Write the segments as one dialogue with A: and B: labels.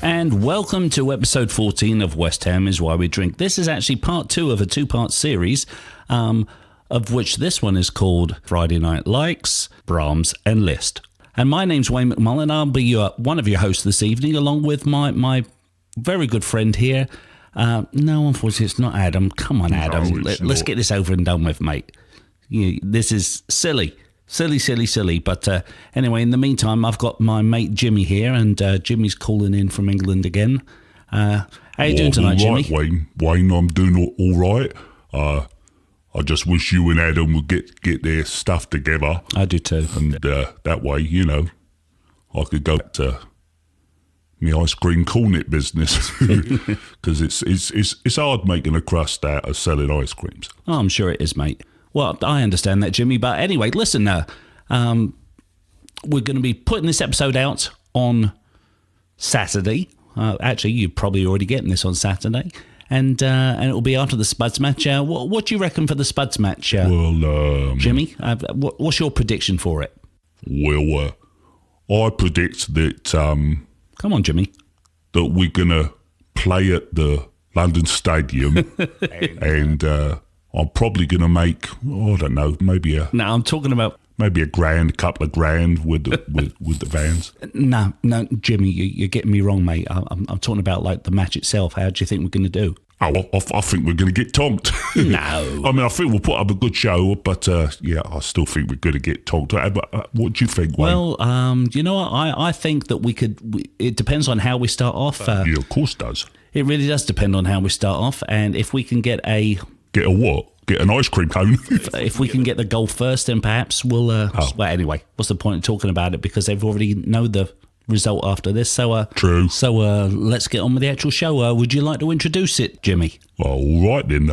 A: And welcome to episode 14 of West Ham is Why We Drink. This is actually part 2 of a 2-part series, of which this one is called Friday Night Likes, Brahms and Liszt. And my name's Wayne McMullen. I'll be one of your hosts this evening, along with my very good friend here. No, unfortunately, it's not Adam. Come on, Adam. Let's get this over and done with, mate. This is silly. Silly. But anyway, in the meantime, I've got my mate Jimmy here, and Jimmy's calling in from England again. How you doing tonight, Jimmy?
B: Wayne, I'm doing all right. I just wish you and Adam would get their stuff together.
A: I do too.
B: And that way, I could go to my ice cream cornet business because it's hard making a crust out of selling ice creams.
A: Oh, I'm sure it is, mate. Well, I understand that, Jimmy. But anyway, listen, we're going to be putting this episode out on Saturday. Actually, you're probably already getting this on Saturday. And it will be after the Spuds match. What do you reckon for the Spuds match, Jimmy? What's your prediction for it?
B: Well, I predict that...
A: Come on, Jimmy.
B: That we're going to play at the London Stadium and... I'm probably going to make, I don't know, maybe
A: I'm talking about...
B: Maybe a couple of grand with the vans.
A: No, Jimmy, you're getting me wrong, mate. I'm talking about, like, the match itself. How do you think we're going to do?
B: Oh, I think we're going to get tonked.
A: No.
B: I mean, I think we'll put up a good show, but, I still think we're going to get tonked. But what do you think, Wayne?
A: Well, you know what? I think that we could... It depends on how we start off.
B: Yeah, of course it does.
A: It really does depend on how we start off. And if we can get a...
B: Get a what? Get an ice cream cone.
A: If we can get the goal first, then perhaps we'll... Well, anyway, what's the point of talking about it? Because they've already know the result after this. So
B: True.
A: So let's get on with the actual show. Would you like to introduce it, Jimmy?
B: Well, all right then.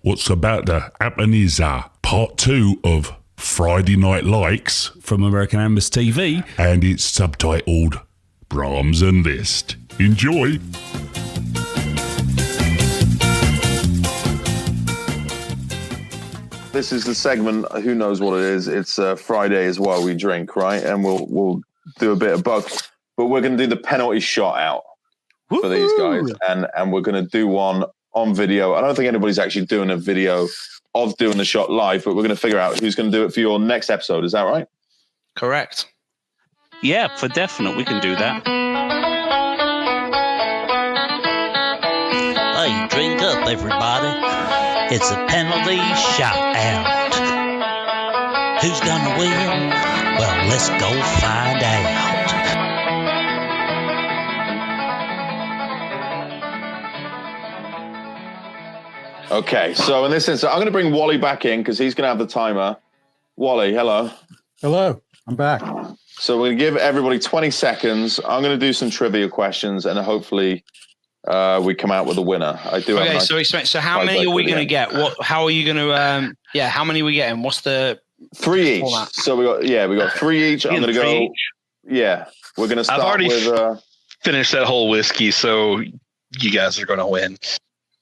B: What's about to happen is part 2 of Friday Night Likes
A: from American Ambers TV.
B: And it's subtitled Brahms and Liszt. Enjoy.
C: This is the segment, who knows what it is. It's Friday is Why We Drink, right? And we'll do a bit of both. But we're going to do the penalty shot out for these guys. And we're going to do one on video. I don't think anybody's actually doing a video of doing the shot live, but we're going to figure out who's going to do it for your next episode. Is that right?
D: Correct.
A: Yeah, for definite. We can do that.
E: Hey, drink up, everybody. It's a penalty shout out. Who's gonna win? Well, let's go find out.
C: Okay, so in this instance, I'm going to bring Wally back in because he's going to have the timer. Wally, hello.
F: Hello, I'm back.
C: So we're going to give everybody 20 seconds. I'm going to do some trivia questions and hopefully... we come out with a winner. I do.
D: Okay, so how many are we going to get? How are you going to? How many are we getting? What's the
C: 3 each?
D: format?
C: So we got 3 each. I'm going to go.
D: Each?
C: Yeah, we're going to start.
G: I've already
C: with
G: finished that whole whiskey, so you guys are going to win.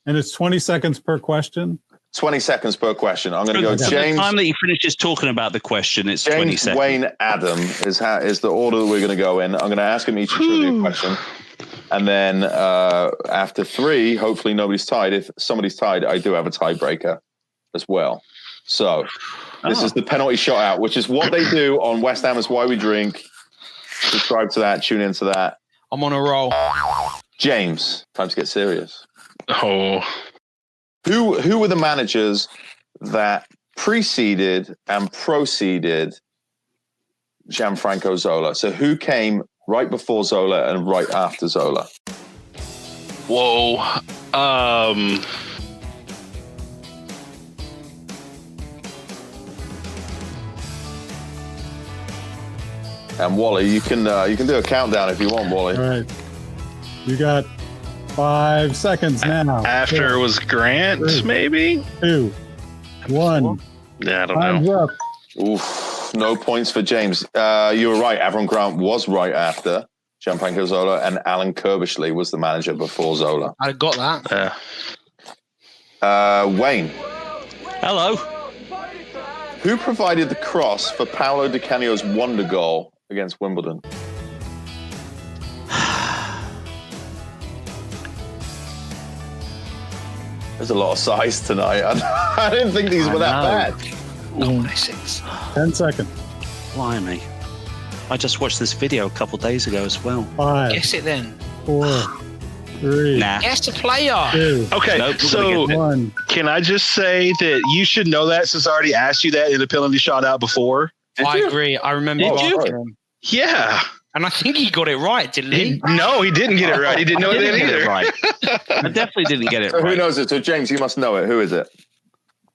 F: And it's 20 seconds per question.
C: 20 seconds per question. I'm going to go.
A: From
C: James.
A: the time that he finishes talking about the question, it's
C: James
A: 20 seconds.
C: Wayne Adam is the order that we're going to go in. I'm going to ask him each a trivia question. And then after 3, hopefully nobody's tied. If somebody's tied, I do have a tiebreaker as well. So this is the penalty shot out, which is what they do on West Ham is Why We Drink. Subscribe to that. Tune into that.
D: I'm on a roll.
C: James, time to get serious.
G: Oh.
C: Who were the managers that preceded and proceeded Gianfranco Zola? So who came right before Zola and right after Zola?
G: Whoa.
C: And Wally, you can do a countdown if you want, Wally.
F: All right. You got 5 seconds now.
G: After it was Grant,
F: 3,
G: maybe?
F: 2, 1.
G: Yeah, I don't
F: Time's
G: know.
F: up.
C: Oof, no points for James. You were right. Avram Grant was right after Gianfranco Zola, and Alan Kirbishley was the manager before Zola.
D: I got
G: Yeah.
C: Wayne.
A: Hello.
C: Who provided the cross for Paolo Di Canio's wonder goal against Wimbledon? There's a lot of size tonight. I didn't think these were that bad.
D: Oh, 6.
F: 10 seconds.
E: Blimey. I just watched this video a couple days ago as well.
F: 5,
D: Guess it then.
F: 4, 3,
E: Nah.
D: Guess the player.
F: 2,
G: Okay,
E: Nope,
G: so
F: 1.
G: can I just say that you should know that since I already asked you that in the penalty shot out before?
D: I agree. I remember.
E: Did you?
D: asking him.
G: Yeah.
D: And I think he got it right, didn't he?
G: No, he didn't get it right. He didn't know
E: I
G: that
E: didn't get it
G: either.
E: right. I definitely didn't get it
C: So who
E: right.
C: knows it? So James, you must know it. Who is it?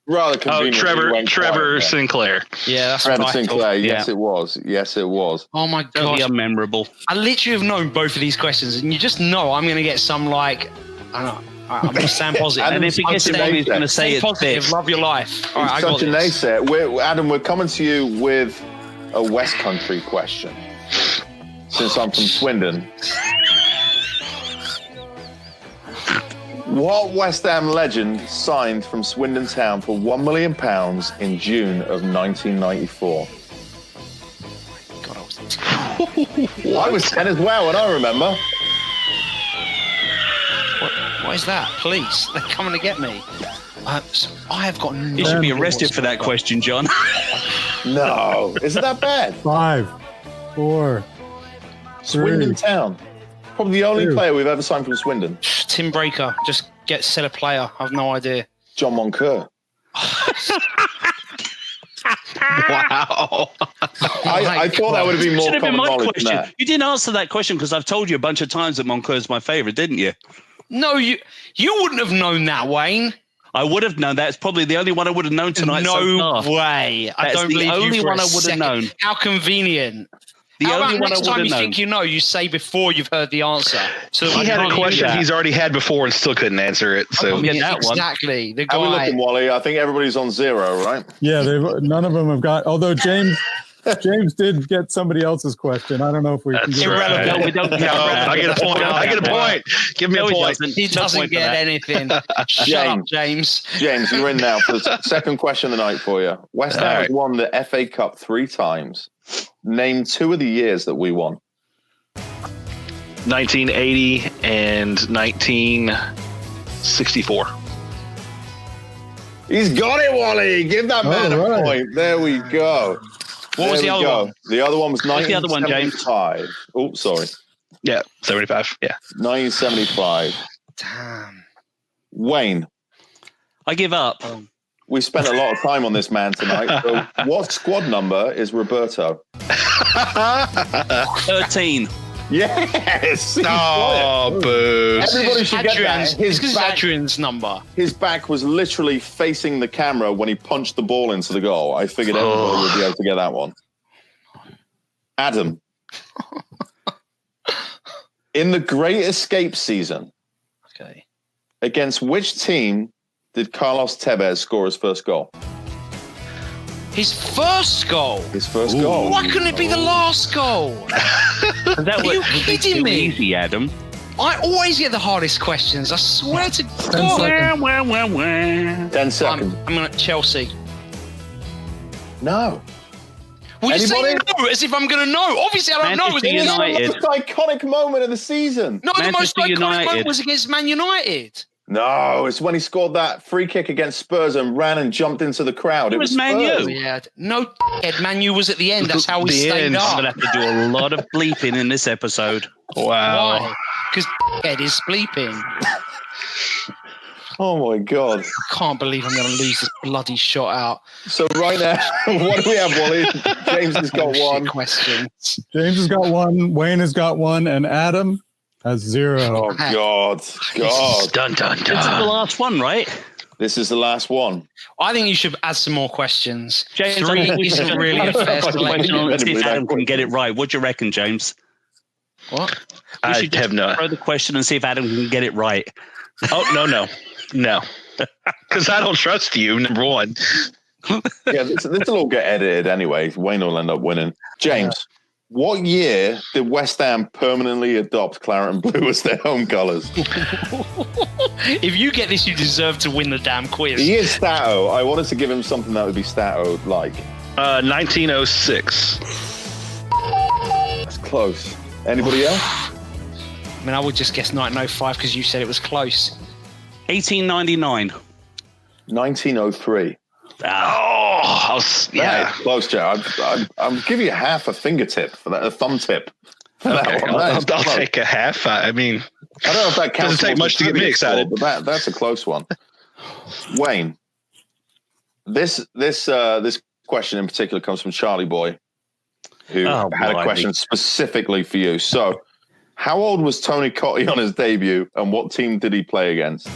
C: Rather
G: Oh,
C: conveniently.
G: Trevor Sinclair.
D: Yeah, that's
C: Trevor
D: what I thought.
C: Sinclair. Yes,
E: Yeah.
C: it was. Yes, it was.
D: Oh my
E: Totally
D: gosh.
E: unmemorable.
D: I literally have known both of these questions, and you just know I'm going to get some like, I don't know. I'm going to stand positive.
C: Adam,
E: And if he gets it
C: Adam,
E: wrong, he's going to say
D: Stay
E: it's
D: positive.
E: this.
D: Love your life. All right, I
C: He's
D: got
C: such a
D: this.
C: naysayer. Adam, we're coming to you with a West Country question. Since I'm from Swindon. What West Ham legend signed from Swindon Town for £1 million in June of 1994?
D: God, I was
C: I was 10 as well, and I remember.
D: What is that? Police? They're coming to get me. So I have got no
E: You should be
D: idea
E: arrested
D: what's
E: for that
D: going on.
E: question, John.
C: No. Is it that bad?
F: 5, 4,
C: Swindon
F: 3,
C: Town. Probably the only
F: 2.
C: player we've ever signed from Swindon.
D: Tim Breaker. Just sell a player. I have no idea.
C: John Moncur.
G: Wow.
C: I thought that would have been more
E: Should have been
C: common
E: my
C: knowledge than
E: question.
C: that.
E: You didn't answer that question because I've told you a bunch of times that Moncur is my favourite, didn't you?
D: No, you wouldn't have known that, Wayne.
E: I would have known that. It's probably the only one I would have known tonight.
D: No
E: so far.
D: way. I
E: That's
D: don't
E: the
D: believe
E: only
D: you for
E: one
D: a
E: I would have
D: second.
E: known.
D: How convenient.
E: The
D: How
E: only
D: about
E: one I
D: next
E: would
D: time
E: have
D: you
E: known.
D: think you know, you say before you've heard the answer. So
G: He had a question
E: that.
G: he's already had before and still couldn't answer it. So
E: get that one.
D: Exactly. The
C: How are we
D: guy.
C: looking, Wally? I think everybody's on 0, right?
F: Yeah, none of them have got. Although James did get somebody else's question. I don't know if we can.
G: That's
F: give it-
G: right.
E: No, we don't get
G: No,
E: that.
G: I get a point. I get a point. Give me a
E: No, he
G: point.
E: doesn't.
D: He
E: No
D: doesn't
E: point for
D: get
E: that.
D: anything. Shut up, James.
C: James, you're in now for the second question of the night for you. West Ham
G: All
C: has
G: right.
C: won the FA Cup 3 times. Name 2 of the years that we won.
G: 1980 and 1964.
C: He's got it, Wally. Give that man
F: All
C: a
F: right.
C: point. There we go.
D: What was the other one?
C: The other one was
E: What's the other one, James?
C: 1975. Oh, sorry.
G: Yeah, 75. Yeah.
C: 1975.
D: Damn.
C: Wayne,
E: I give up.
C: we spent a lot of time on this man tonight. So what squad number is Roberto?
E: 13.
C: Yes.
G: Oh, boo.
C: Everybody should get that.
D: It's because it's Adrian's number.
C: His back was literally facing the camera when he punched the ball into the goal. I figured everybody would be able to get that one. Adam. In the Great Escape season,
D: Okay.
C: against which team did Carlos Tevez score his first goal?
D: His first goal.
C: His first goal.
D: Why couldn't it be the last goal?
E: That
D: Are you
E: would be
D: kidding
E: too
D: me?
E: easy, Adam.
D: I always get the hardest questions. I swear to God.
F: seconds.
C: 10 seconds.
D: I'm going to Chelsea.
C: No.
D: Well, you say
C: Anybody?
D: no as if I'm going to know. Obviously, I don't know.
E: Manchester
D: It's
E: United.
C: The most iconic moment of the season.
D: No, the most
E: Manchester
D: iconic
E: United.
D: moment was against Man United.
C: No, it's when he scored that free kick against Spurs and ran and jumped into the crowd. It
E: was
C: was
E: Man
C: Spurs.
E: U.
D: Yeah, no, Man U was at the end. That's how we
G: The
D: stayed
G: end.
E: I'm
D: up.
E: going to have to do a lot of bleeping in this episode.
G: Wow.
D: Why? Because Ed is bleeping.
C: Oh my God.
D: I can't believe I'm going to lose this bloody shot out.
C: So right now, what do we have, Wally? James has got
D: Bullshit
C: one.
D: questions.
F: James has got 1. Wayne has got 1, and Adam has 0.
C: Oh God. God.
G: Dun, dun,
E: This is the
G: dun.
E: last one, right?
C: This is the last one.
D: I think you should add some more questions.
E: James, I
D: 3
E: think we
D: isn't
E: should
D: really a fair
E: Question
D: selection.
E: on, see if
C: Incredibly
E: Adam
C: that
E: can get it right. What do you reckon, James?
D: What?
E: We
G: I
E: should just
G: have no.
E: throw the question and see if Adam can get it right.
G: Oh, no. Because I don't trust you, number one.
C: Yeah, this will all get edited anyway. Wayne will end up winning. James, what year did West Ham permanently adopt claret and blue as their home colours?
D: If you get this, you deserve to win the damn quiz.
C: He is Stato. I wanted to give him something that would be Stato-like.
G: 1906.
C: That's close. Anybody else?
D: I mean, I would just guess 1905 because you said it was close.
E: 1899.
C: 1903.
G: Yeah.
C: Close, Joe. I'll give you half a fingertip for that, a thumb tip. For that
G: Okay,
C: one.
G: I'll take a half. I mean,
C: I don't know if that counts.
G: Doesn't take much to get me excited.
C: But that's a close one. Wayne, this question in particular comes from Charlie Boy, who had a question specifically for you. So, how old was Tony Cotti on his debut, and what team did he play against?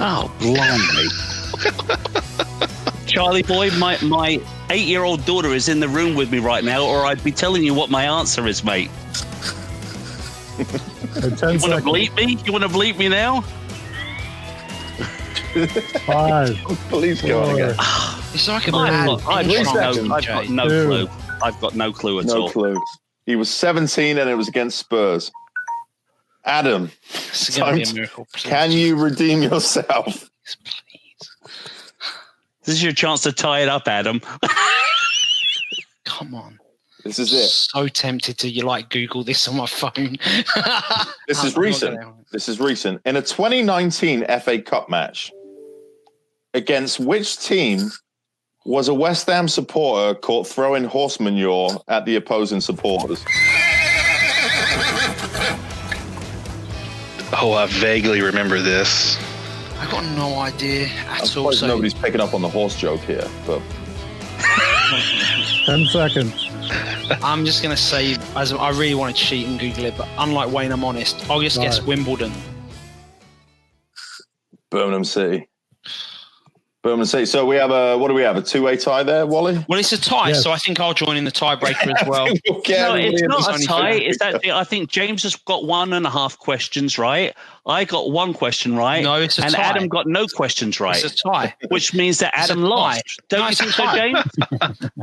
E: Oh, blimey. Charlie Boy, my 8-year-old daughter is in the room with me right now, or I'd be telling you what my answer is, mate. You want to bleep me? You want to bleep me now?
F: 5.
C: Please go on again.
D: It's like
E: I've got no clue at all.
C: No clue. He was 17 and it was against Spurs. Adam, can you redeem yourself?
D: Please.
E: This is your chance to tie it up, Adam.
D: Come on.
C: This is it.
D: So tempted to Google this on my phone.
C: This is recent. This is recent. In a 2019 FA Cup match, against which team was a West Ham supporter caught throwing horse manure at the opposing supporters?
G: Oh, I vaguely remember this.
D: I got no idea at all.
C: So nobody's picking up on the horse joke here, but
F: 10 seconds.
D: I'm just going to say, as I really want to cheat and Google it, but unlike Wayne, I'm honest. I'll just guess Wimbledon.
C: Birmingham City. So we have a 2-way tie there, Wally?
D: Well, it's a tie, so I think I'll join in the tiebreaker as well.
E: No, it's not a tie. It's actually, I think James has got 1.5 questions right. I got 1 question right.
D: No, it's a tie.
E: And Adam got no questions right.
D: It's a tie.
E: Which means that Adam lost. Don't you think so, James?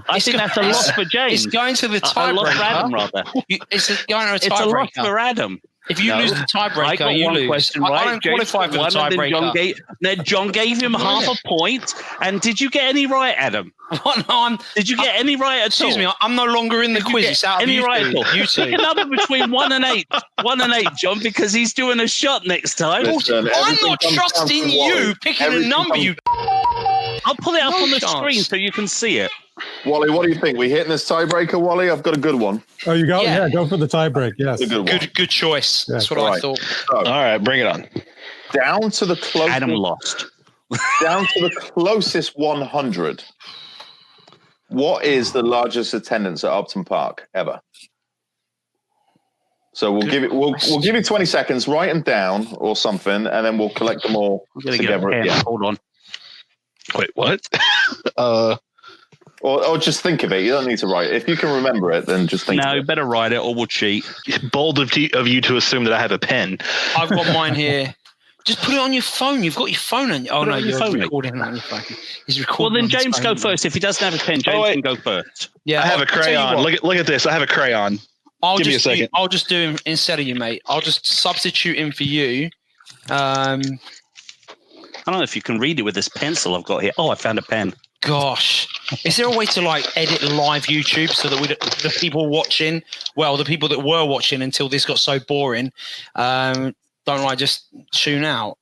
E: I think that's a loss for James.
D: It's going to the tiebreaker.
E: A loss for Adam, rather.
D: It's going to a tiebreaker.
E: It's a loss for Adam.
D: If you lose the tiebreaker, you lose.
E: Question right.
D: I don't qualify for the tiebreaker.
E: Then John gave him half a point. And did you get any right, Adam? Did you get any right at all?
D: Excuse me, I'm no longer in the quiz. It's out of you two. You two.
E: Pick a number between 1 and 8. 1 and 8, John, because he's doing a shot next time.
C: Listen,
D: I'm not trusting you picking a number.
E: I'll pull it up on the screen so you can see it.
C: Wally, what do you think? We hitting this tiebreaker, Wally? I've got a good one.
F: Oh, you go? Yeah, go for the tiebreak. Yes.
D: Good choice. That's what I thought.
C: So,
G: all right, bring it on.
C: Down to the closest.
E: Adam lost.
C: Down to the closest 100. What is the largest attendance at Upton Park ever? So we'll give you 20 seconds. Write them down or something, and then we'll collect them all together.
E: Hold on.
G: Wait, what?
C: Or just think of it. You don't need to write it. If you can remember it, then just think of it.
E: No, better write it or we'll cheat.
G: Bold of you to assume that I have a pen.
D: I've got mine here. Just put it on your phone. You've got your phone on. Oh, no, you're recording on your phone. He's recording.
E: Well, then James go first. If he doesn't have a pen, James can go first.
D: Yeah,
G: I have a crayon. Look at this. I have a crayon. Give me a second.
D: I'll just do him instead of you, mate. I'll just substitute him for you.
E: I don't know if you can read it with this pencil I've got here. Oh, I found a pen.
D: Gosh, is there a way to edit live YouTube so that the people watching, the people that were watching until this got so boring, don't just tune out?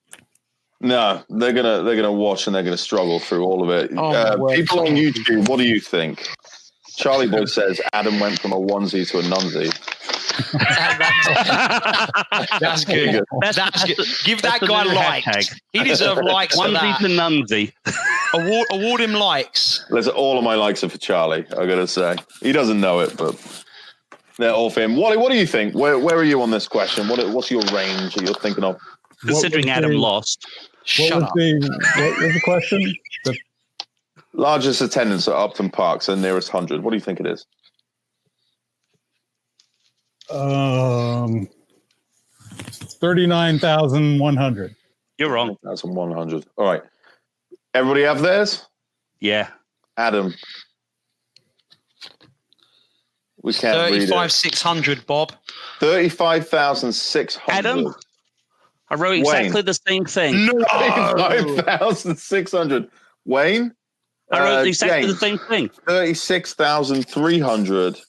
C: No, they're gonna watch and they're gonna struggle through all of it. People on YouTube, what do you think? Charlie Boy says Adam went from a onesie to a nunsie.
D: That's good. That's good. Give that guy likes. He deserves likes for that.
E: Onesie to nunsie.
D: Award him likes.
C: Listen, all of my likes are for Charlie, I gotta say. He doesn't know it, but they're all for him. Wally, what do you think? Where are you on this question? What's your range that you're thinking of?
E: Considering Adam lost.
F: What was the question? The
C: largest attendance at Upton Park, so nearest 100. What do you think it is?
F: 39,100.
E: You're wrong.
C: 39,100. All right. Everybody have theirs?
E: Yeah.
C: Adam. We can't read it.
D: 35,600, Bob.
C: 35,600.
E: Adam, I wrote exactly the same thing.
C: No. 35,600. Wayne?
E: I wrote exactly the same thing.
C: 36,300.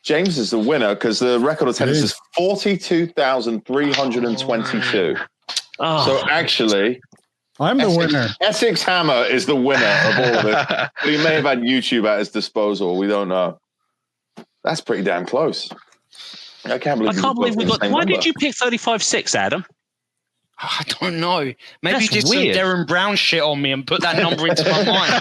C: James is the winner because the record attendance is 42,322. So actually,
F: I'm the winner.
C: Essex Hammer is the winner of all of it. But he may have had YouTube at his disposal. We don't know. That's pretty damn close. I can't believe we got.
E: Why did you pick 35.6, Adam?
D: I don't know. Maybe you did
E: weird.
D: some Darren Brown shit on me and put that number into my mind.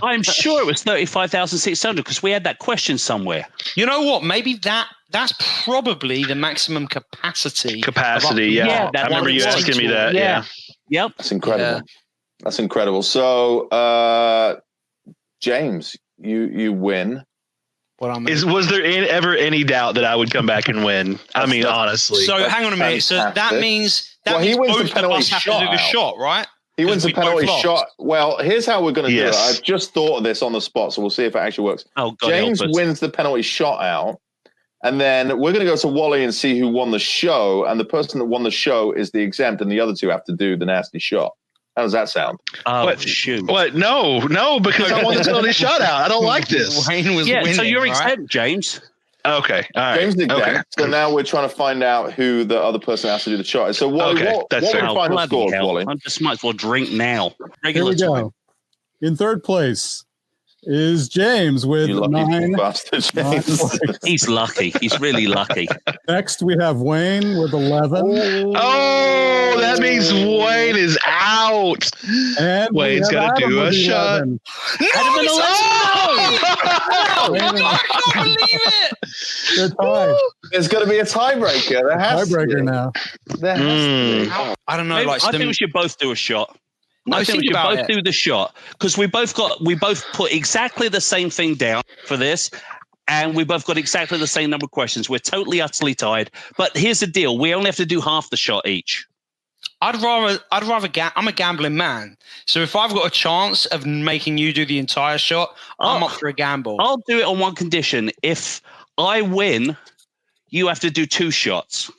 E: I'm sure it was 35,600 because we had that question somewhere.
D: You know what? Maybe that's probably the maximum capacity.
G: Yeah. I remember you asking me that. Yeah.
E: Yep.
C: That's incredible.
D: Yeah.
C: That's incredible. So, James, you win.
G: Was there ever any doubt that I would come back and win? I mean, honestly.
D: So hang on a minute. So that means
C: he wins
D: both
C: the penalty
D: of us have
C: shot
D: to do the
C: out.
D: shot, right?
C: He wins the penalty shot. Well, here's how we're going to do it. I've just thought of this on the spot, so we'll see if it actually works.
E: Oh, God,
C: James wins the penalty shot out, and then we're going to go to Wally and see who won the show, and the person that won the show is the exempt, and the other two have to do the nasty shot. How does that sound?
E: Oh, shoot.
G: What? No, because I want the penalty shot out. I don't like this.
D: Wayne was winning,
E: so you're
D: right?
E: exempt, James.
G: Okay. All right.
C: James is exempt. So now we're trying to find out who the other person has to do the shot. So what
G: Okay,
C: were
G: that's
C: the
G: fair.
C: final scores,
E: hell.
C: Wally?
E: I just might as well drink now.
F: Here
E: Regular
F: we go.
E: time.
F: In third place is James with
C: You lucky
F: 9.
C: bastard, James.
E: He's lucky. He's really lucky.
F: Next, we have Wayne with 11.
G: Oh, that means Wayne is out.
F: And
G: Wayne's got to do a shot.
D: No, I can't believe it.
F: They're tied.
C: There's going to be a tiebreaker. There has to
F: Tiebreaker
C: be.
F: now.
C: There has to be.
D: I don't know.
E: Maybe,
D: Like
E: I think we should both do a shot.
D: No,
E: I think we
D: think
E: should
D: about
E: both
D: it.
E: do the shot because we both put exactly the same thing down for this, and we both got exactly the same number of questions. We're totally utterly tied. But here's the deal: we only have to do half the shot each.
D: I'd rather I'm a gambling man. So if I've got a chance of making you do the entire shot, I'm up for a gamble.
E: I'll do it on one condition: if I win, you have to do 2 shots.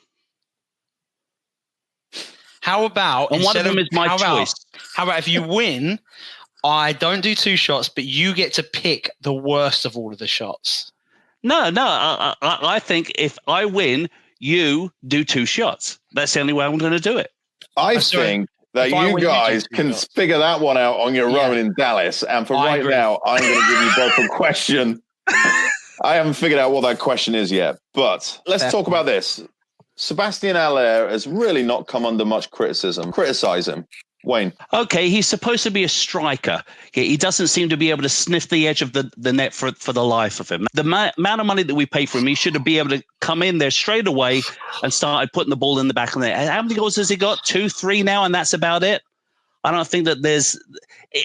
D: How about
E: And one of
D: instead
E: them is my choice.
D: How about if you win, I don't do 2 shots, but you get to pick the worst of all of the shots?
E: No. I think if I win, you do 2 shots. That's the only way I'm going to do it.
C: I think that you guys can figure that one out on your own in Dallas. And for right now, I'm going to give you both a question. I haven't figured out what that question is yet, but let's talk about this. Sebastian Haller has really not come under much criticism. Criticize him. Wayne.
E: Okay, he's supposed to be a striker. He doesn't seem to be able to sniff the edge of the net for the life of him. The amount of money that we pay for him, he should be able to come in there straight away and start putting the ball in the back of the net. How many goals has he got? 2, 3 now, and that's about it? I don't think that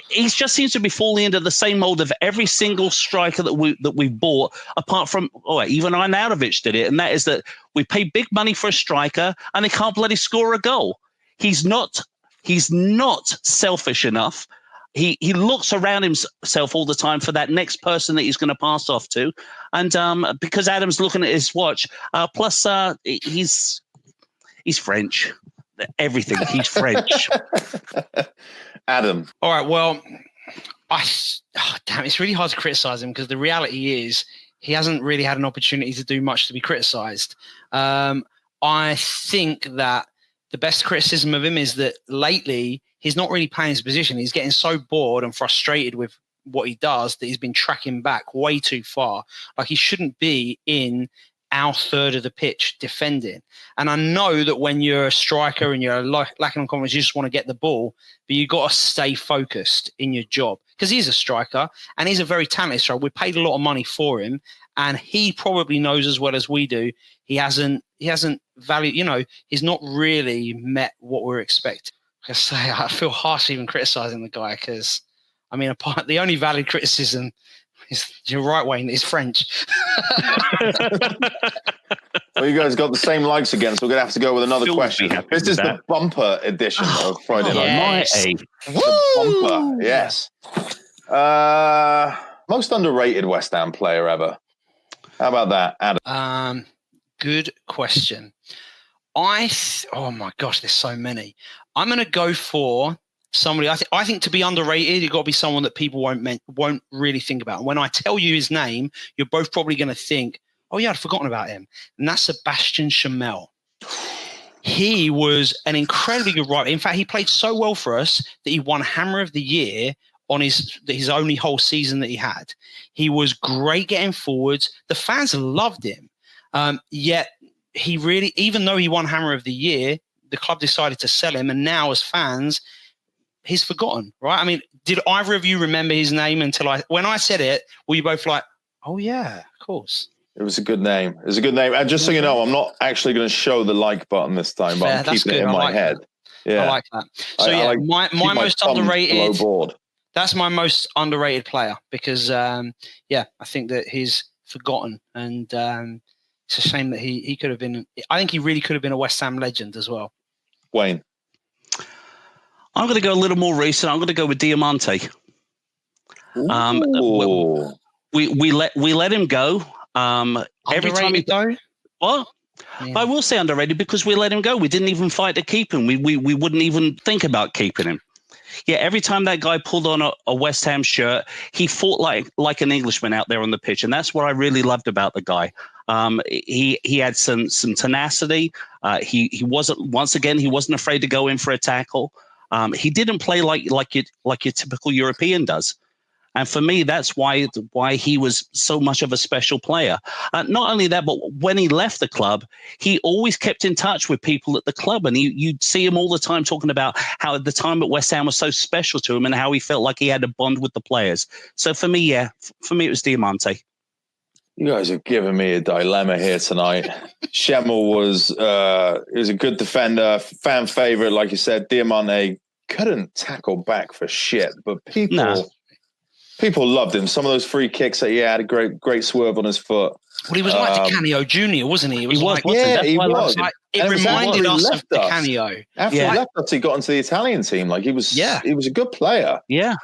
E: he just seems to be falling into the same mold of every single striker that we bought, apart from, even Arnautovic did it, and that is that we pay big money for a striker and they can't bloody score a goal. He's not selfish enough. He looks around himself all the time for that next person that he's going to pass off to. And because Adam's looking at his watch, plus he's French. Everything. He's French.
C: Adam.
D: All right. Well, damn, it's really hard to criticize him because the reality is he hasn't really had an opportunity to do much to be criticized. I think that the best criticism of him is that lately he's not really playing his position. He's getting so bored and frustrated with what he does that he's been tracking back way too far. Like he shouldn't be in our third of the pitch defending. And I know that when you're a striker and you're lacking on confidence, you just want to get the ball, but you've got to stay focused in your job because he's a striker and he's a very talented striker. We paid a lot of money for him and he probably knows as well as we do. He hasn't valued, he's not really met what we're expecting. Like I say, I feel harsh even criticizing the guy because, the only valid criticism is, you're right, Wayne, is French.
C: Well, you guys got the same likes again, so we're going to have to go with another question. This is the bumper edition of Friday Night. The bumper, yes. Most underrated West Ham player ever. How about that, Adam?
D: Good question. Oh my gosh, there's so many. I'm going to go for somebody. I think to be underrated, you've got to be someone that people won't really think about. And when I tell you his name, you're both probably going to think, "Oh yeah, I'd forgotten about him." And that's Sebastian Schemmel. He was an incredibly good writer. In fact, he played so well for us that he won Hammer of the Year on his only whole season that he had. He was great getting forwards. The fans loved him. Yet he really, even though he won Hammer of the Year, the club decided to sell him. And now as fans, he's forgotten, right? I mean, did either of you remember his name when I said it, were you both like, oh yeah, of course.
C: It was a good name. It was a good name. And just so you know, I'm not actually going to show the like button this time, but I'm keeping it in my head. Yeah.
D: I like that. So my most underrated, that's my most underrated player because, I think that he's forgotten and it's a shame that he could have been, I think he really could have been a West Ham legend as well.
C: Wayne.
E: I'm going to go a little more recent. I'm going to go with Diamante. We let him go. Every time he
D: though?
E: Well, yeah. I will say underrated because we let him go. We didn't even fight to keep him. We wouldn't even think about keeping him. Yeah, every time that guy pulled on a West Ham shirt, he fought like an Englishman out there on the pitch, and that's what I really loved about the guy. He had some tenacity. He wasn't afraid to go in for a tackle. He didn't play like your typical European does. And for me, that's why he was so much of a special player. Not only that, but when he left the club, he always kept in touch with people at the club. And you'd see him all the time talking about how the time at West Ham was so special to him and how he felt like he had a bond with the players. So for me, it was Diamante.
C: You guys are giving me a dilemma here tonight. Schemmel was a good defender, fan favorite, like you said. Diamante couldn't tackle back for shit, but people loved him. Some of those free kicks that he had, a great swerve on his foot.
D: Well, he was like Di Canio Jr., wasn't he? It was. It reminded us of Di Canio.
C: After he left us, he got into the Italian team. Like he was a good player.
E: Yeah.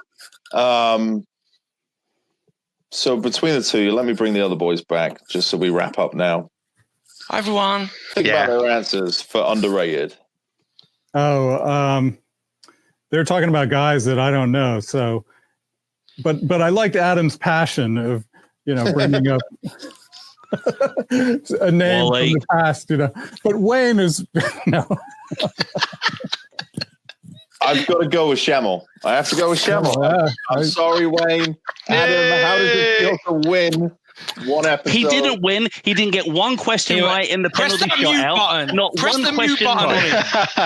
C: So between the two, let me bring the other boys back just so we wrap up now.
D: Hi, everyone.
C: Think about their answers for underrated.
F: Oh, they're talking about guys that I don't know. So, but I liked Adam's passion of, bringing up a name from the past, But Wayne is no.
C: I've got to go with Schemmel. I have to go with Schemmel. I'm sorry, Wayne. Adam, how does it feel to win one episode?
E: He didn't win. He didn't get one question right in the penalty shootout. Not
D: Press
E: one
D: the
E: question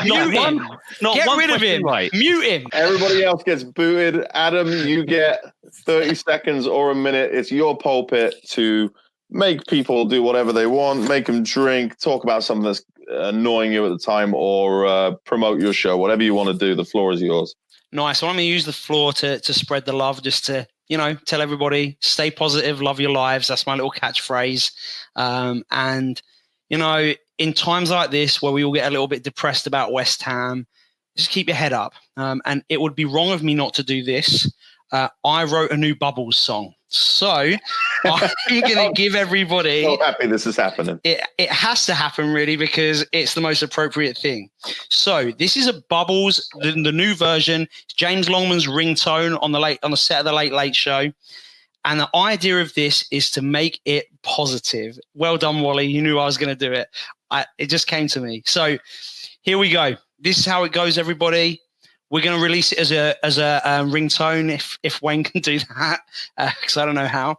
D: mute button
E: right.
D: Get rid of him.
E: Right.
D: Mute him.
C: Everybody else gets booted. Adam, you get 30 seconds or a minute. It's your pulpit to make people do whatever they want, make them drink, talk about something that's annoying you at the time, or promote your show. Whatever you want to do, the floor is yours.
D: Nice. Well, I'm going to use the floor to spread the love, just to, tell everybody, stay positive, love your lives. That's my little catchphrase. And, in times like this where we all get a little bit depressed about West Ham, just keep your head up. And it would be wrong of me not to do this. I wrote a new Bubbles song. So I'm going to give everybody...
C: I'm so happy this is happening.
D: It has to happen, really, because it's the most appropriate thing. So this is a Bubbles, the new version. It's James Longman's ringtone on the set of the Late Late Show. And the idea of this is to make it positive. Well done, Wally. You knew I was going to do it. It just came to me. So here we go. This is how it goes, everybody. We're going to release it as a ringtone if Wayne can do that, because I don't know how.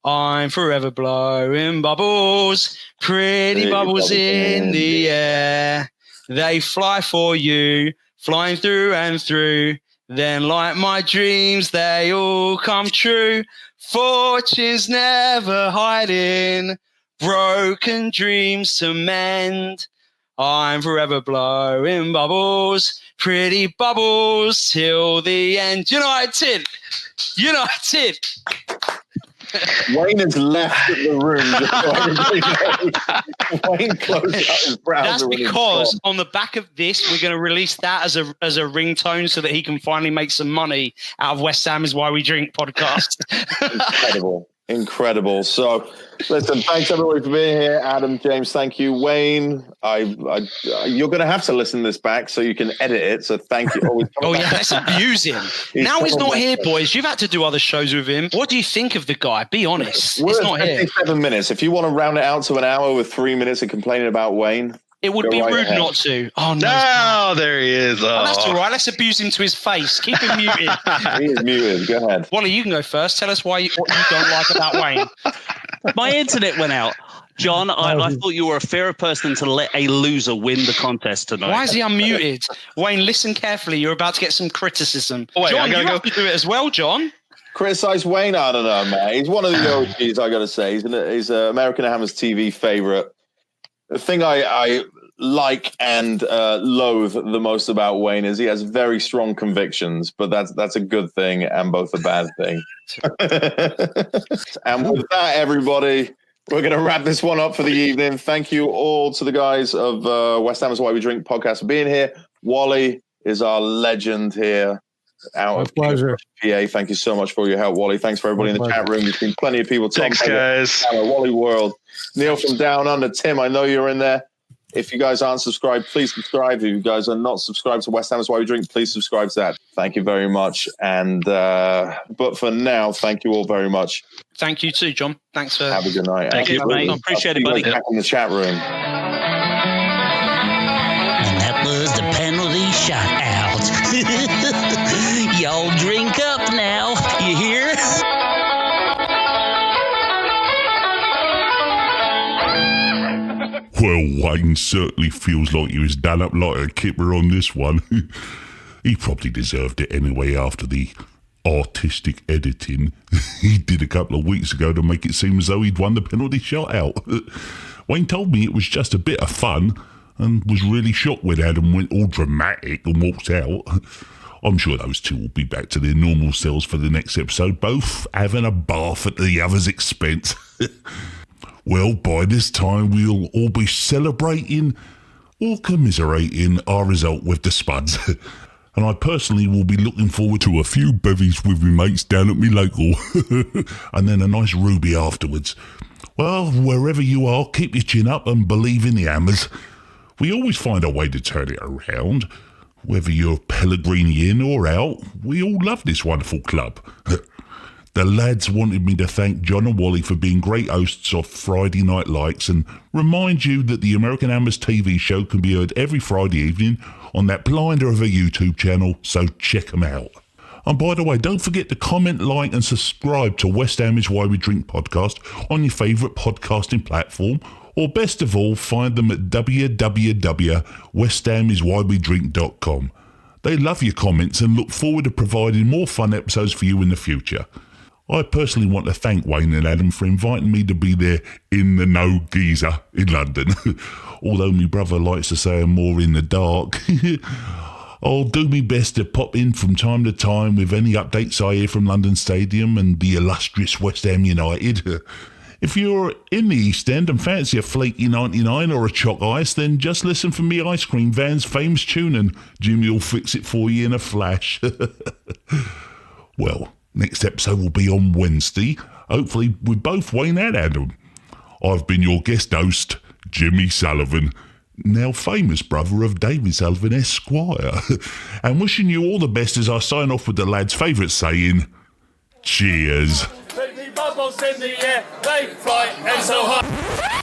D: I'm forever blowing bubbles, pretty bubbles in the air. They fly for you, flying through and through. Then like my dreams, they all come true. Fortune's never hiding, broken dreams to mend. I'm forever blowing bubbles, pretty bubbles till the end. United!
C: Wayne has left the room. Wayne closed out his browser.
D: That's because on the back of this, we're going to release that as a ringtone so that he can finally make some money out of West Ham Is Why We Drink podcast.
C: Incredible. Incredible. So, listen, thanks everybody for being here. Adam, James, thank you. Wayne, you're going to have to listen this back so you can edit it. So, thank you.
D: Let's abuse him. Now he's not here, boys. You've had to do other shows with him. What do you think of the guy? Be honest.
C: We're
D: he's
C: at
D: not here.
C: 57 minutes. If you want to round it out to an hour with 3 minutes of complaining about Wayne,
D: it would be rude not to. Oh, no.
G: No, there he is. Oh.
D: That's all right. Let's abuse him to his face. Keep him muted.
C: He is muted. Go ahead.
D: Wally, you can go first. Tell us what you don't like about Wayne.
E: My internet went out. John, I thought you were a fairer person to let a loser win the contest tonight.
D: Why is he unmuted? Wayne, listen carefully. You're about to get some criticism.
G: Wait,
D: John, you have to do it as well, John.
C: Criticize Wayne? I don't know, man. He's one of the OGs, I got to say. He's American Hammer's TV favorite. The thing I like and loathe the most about Wayne is he has very strong convictions, but that's a good thing and both a bad thing. And with that, everybody, we're going to wrap this one up for the evening. Thank you all to the guys of West Ham's Why We Drink podcast for being here. Wally is our legend here.
F: Pleasure.
C: PA. Thank you so much for your help, Wally. Thanks for everybody in the chat room. There's been plenty of people.
G: Thanks, guys.
C: Wally World. Neil from Down Under. Tim, I know you're in there. If you guys aren't subscribed, please subscribe. If you guys are not subscribed to West Ham's Why We Drink, please subscribe to that. Thank you very much. And but for now, thank you all very much.
D: Thank you too, John. Thanks for.
C: Have a good night.
E: Thank you, mate. Appreciate it, buddy.
C: Back in the chat room.
E: And that was the penalty shot out. Y'all drink up now. You hear?
B: Well, Wayne certainly feels like he was done up like a kipper on this one. He probably deserved it anyway after the artistic editing he did a couple of weeks ago to make it seem as though he'd won the penalty shot out. Wayne told me it was just a bit of fun and was really shocked when Adam went all dramatic and walked out. I'm sure those two will be back to their normal selves for the next episode, both having a bath at the other's expense. Well, by this time we'll all be celebrating or commiserating our result with the Spuds. And I personally will be looking forward to a few bevies with my mates down at me local. And then a nice ruby afterwards. Well, wherever you are, keep your chin up and believe in the Hammers. We always find a way to turn it around. Whether you're Pellegrini in or out, we all love this wonderful club. The lads wanted me to thank John and Wally for being great hosts of Friday Night Lights and remind you that the American Hammers TV show can be heard every Friday evening on that blinder of a YouTube channel, so check them out. And by the way, don't forget to comment, like and subscribe to West Ham is Why We Drink podcast on your favourite podcasting platform, or best of all, find them at www.westhamiswhywedrink.com. They love your comments and look forward to providing more fun episodes for you in the future. I personally want to thank Wayne and Adam for inviting me to be their in-the-know geezer in London. Although my brother likes to say I'm more in the dark. I'll do my best to pop in from time to time with any updates I hear from London Stadium and the illustrious West Ham United. If you're in the East End and fancy a flaky 99 or a choc ice, then just listen for me ice cream van's famous tune and Jimmy will fix it for you in a flash. Well, next episode will be on Wednesday, hopefully with both Wayne and Adam. I've been your guest host, Jimmy Sullivan, now famous brother of David Sullivan Esquire, and wishing you all the best as I sign off with the lads' favourite saying, cheers.
H: Bubbles in the air, they fly and so high.